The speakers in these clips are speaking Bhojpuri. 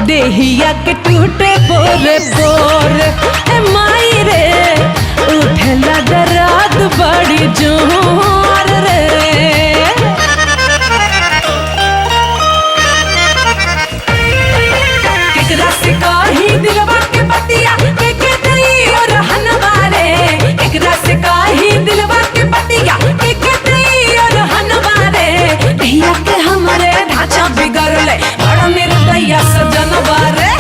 देहिया के टूटे बोरे बोरे ए माई रे उठला दर्द बड़ी जोर रे। केकरा से कही दिलवा के बतिया के दई और हनवारे, केकरा से कही दिलवा के बतिया के दई और हनवारे। देहिया के हमरे ढांचा बिगड़ले बड़ा मेरे दैया सजन बारे,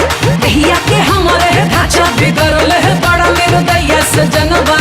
देहिया के हमारे ढांचा बिगड़ले बड़ा मेरे दैया सजन बारे।